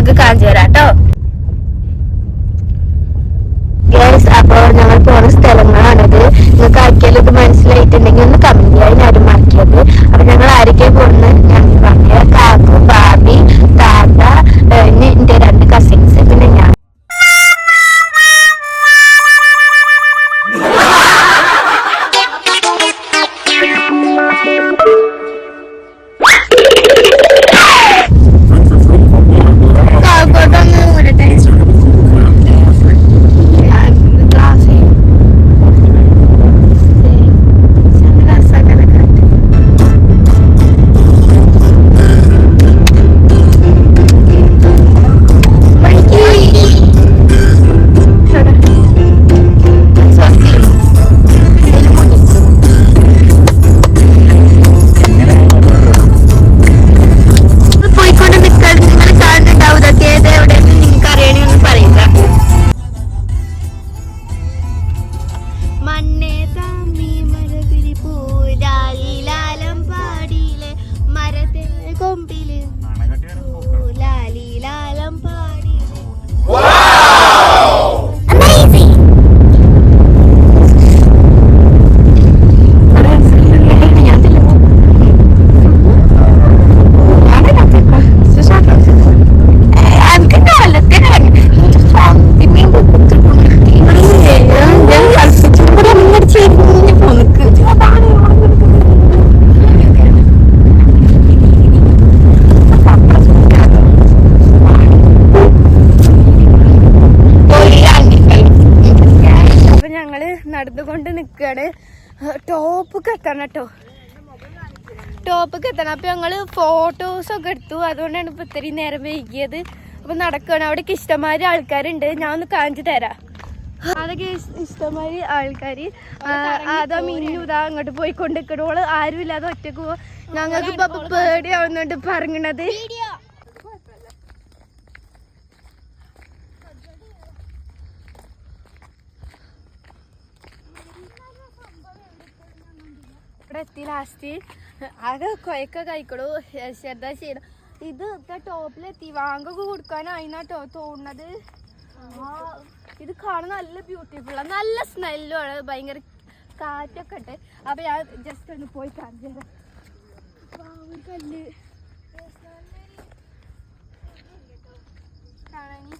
നിങ്ങൾക്ക് കാണിച്ചു തരാം കേട്ടോ. അപ്പൊ ഞങ്ങൾ പോണ സ്ഥലങ്ങളാണിത്. നിങ്ങൾക്ക് ആർക്കെങ്കിലും ഇത് മനസ്സിലായിട്ടുണ്ടെങ്കിൽ ഒന്ന് കമന്റ് ചെയ്യാൻ ആരും മറക്കരുത്. അപ്പൊ ഞങ്ങൾ ആരൊക്കെ പോകുന്നത് ഞങ്ങൾ പറഞ്ഞ കാക്കു, ബാബി, താത്ത, എന്റെ 2 കസിൻസ്, പിന്നെ ഞാൻ. നടന്നുകൊണ്ട് നിൽക്കുകയാണ്. ടോപ്പൊക്കെ എത്തണം കേട്ടോ, ടോപ്പൊക്കെ എത്തണം. അപ്പം ഞങ്ങൾ ഫോട്ടോസൊക്കെ എടുത്തു, അതുകൊണ്ടാണ് ഇപ്പം ഇത്രയും നേരം വൈകിയത്. അപ്പം നടക്കുകയാണ്. അവിടേക്ക് ഇഷ്ടംമാതിരി ആൾക്കാരുണ്ട്. ഞാൻ ഒന്ന് കാണിച്ചു തരാം. അതൊക്കെ ഇഷ്ടംമാതിരി ആൾക്കാർ. അതാ മിന്നു ഇതാ അങ്ങോട്ട് പോയിക്കൊണ്ട് നിൽക്കണോള്. ആരും ഇല്ലാതെ ഒറ്റക്ക് പോവാ. ഞങ്ങൾക്ക് ഇപ്പം പേടിയാവുന്നുണ്ട് പറഞ്ഞത്. ഇവിടെ എത്തി ലാസ്റ്റ്. അത് കൊയൊക്കെ കഴിക്കണു. ശ്രദ്ധ ചെയ്യണം. ഇത് ടോപ്പിലെത്തി. വാങ്ങൊക്കെ കൊടുക്കാനായിന്നാട്ടോ തോന്നുന്നത്. ഇത് കാണാൻ നല്ല ബ്യൂട്ടിഫുള്ളാണ്, നല്ല സ്മെല്ലും ആണ്, ഭയങ്കര കാറ്റൊക്കെ ഉണ്ട്. അപ്പൊ ഞാൻ ജസ്റ്റ് ഒന്ന് പോയി കാണിച്ചു തരാം. കല്ല് കാണാനി.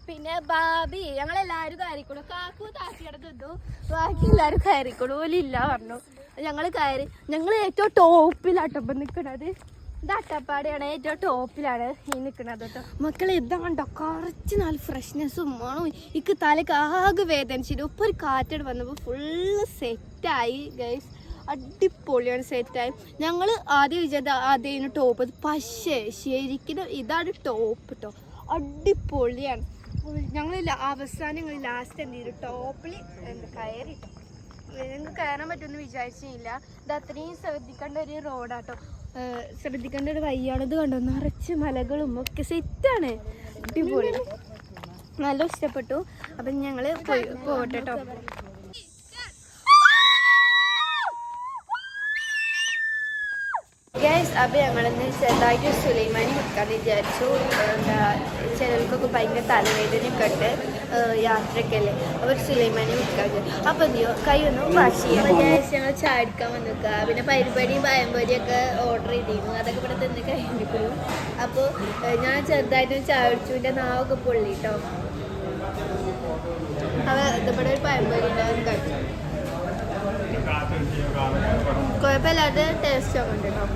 പിന്നെ ബാബി ഞങ്ങളെല്ലാരും കയറിക്കണു. കാക്കു താത്തിയുടെ തിന്നു, ബാക്കി എല്ലാരും കയറിക്കണു. ഓലില്ല പറഞ്ഞു. ഞങ്ങൾ കയറി. ഞങ്ങൾ ഏറ്റവും ടോപ്പിലാട്ടപ്പം നിൽക്കണത്. ഇത് അട്ടപ്പാടിയാണ്, ഏറ്റവും ടോപ്പിലാണ് ഈ നിൽക്കണത് കേട്ടോ. മക്കളെ ഇതാണ്ടോ കുറച്ച് നല്ല ഫ്രഷ്നെസ്സും മണവും. എനിക്ക് തലക്ക് ആകെ വേദനിച്ചിട്ട് ഇപ്പൊ ഒരു കാറ്റോട് വന്നപ്പോൾ ഫുള്ള് സെറ്റായി ഗൈസ്. അടിപൊളിയാണ്, സെറ്റായി. ഞങ്ങൾ ആദ്യം വിചാരിച്ച ആദ്യം ടോപ്പ്, പക്ഷേ ശരിക്കും ഇതാണ് ടോപ്പ് കേട്ടോ. അടിപൊളിയാണ്. ഞങ്ങൾ അവസാനം ഞങ്ങൾ ലാസ്റ്റ് എന്ത് ചെയ്തു, ടോപ്പിൽ കയറിട്ടോ. ഞങ്ങൾക്ക് കയറാൻ പറ്റുമെന്ന് വിചാരിച്ചില്ല. ഇത് അത്രയും ശ്രദ്ധിക്കേണ്ട ഒരു റോഡാട്ടോ, ശ്രദ്ധിക്കേണ്ട ഒരു വഴിയാണ്. ഇത് കണ്ടോ, നിറച്ച് മലകളും ഒക്കെ സെറ്റാണ്, അടിപൊളി, നല്ല ഇഷ്ടപ്പെട്ടു. അപ്പം ഞങ്ങൾ പോകട്ടെ കേട്ടോ. ഗൈസ്, അപ്പം ഞങ്ങളിന്ന് ചെറുതായിട്ട് സുലൈമാനി വെക്കാമെന്ന് വിചാരിച്ചു. എന്താ ചിലർക്കൊക്കെ ഭയങ്കര തലവേദനയൊക്കെ ഉണ്ട് യാത്രയ്ക്കല്ലേ, അവർ സുലൈമാനി വെക്കാൻ വിചാരിച്ചു. അപ്പം എന്തെയോ കൈ ഒന്ന് വാഷ് ചെയ്യാം. ഗൈസ്, ഞങ്ങൾ ചാടിക്കാൻ വന്നിക്കുക. പിന്നെ പരിപാടിയും പഴംപൊരിയൊക്കെ ഓർഡർ ചെയ്തിരുന്നു, അതൊക്കെ ഇവിടെ തന്നെ കഴിഞ്ഞിരിക്കുന്നു. അപ്പോൾ ഞാൻ ചെറുതായിട്ട് ചാടിച്ചു. എൻ്റെ നാവൊക്കെ പൊള്ളി കേട്ടോ. അപ്പോൾ ഇതിവിടെ ഒരു പഴംപൊരി ഉണ്ടാകും കഴിച്ചു. കുഴപ്പമില്ലാത്ത ടേസ്റ്റൊക്കെ ഉണ്ട് കേട്ടോ.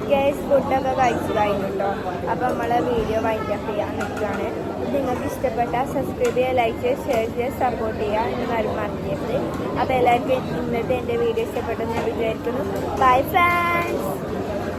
ഗൈസ്, ഫുഡൊക്കെ കഴിച്ചു കഴിഞ്ഞു കേട്ടോ. അപ്പോൾ നമ്മൾ വീഡിയോ വൈൻഡപ്പ് ചെയ്യാൻ നിൽക്കുകയാണ്. നിങ്ങൾക്ക് ഇഷ്ടപ്പെട്ട സബ്സ്ക്രൈബ് ചെയ്യുക, ലൈക്ക് ചെയ്യുക, ഷെയർ ചെയ്യുക, സപ്പോർട്ട് ചെയ്യുക എന്നാലും മറക്കരുത്. അപ്പോൾ എല്ലാവർക്കും ഇന്നത്തെ എൻ്റെ വീഡിയോ ഇഷ്ടപ്പെട്ടെന്ന് ഞാൻ വിചാരിക്കുന്നു. Bye friends.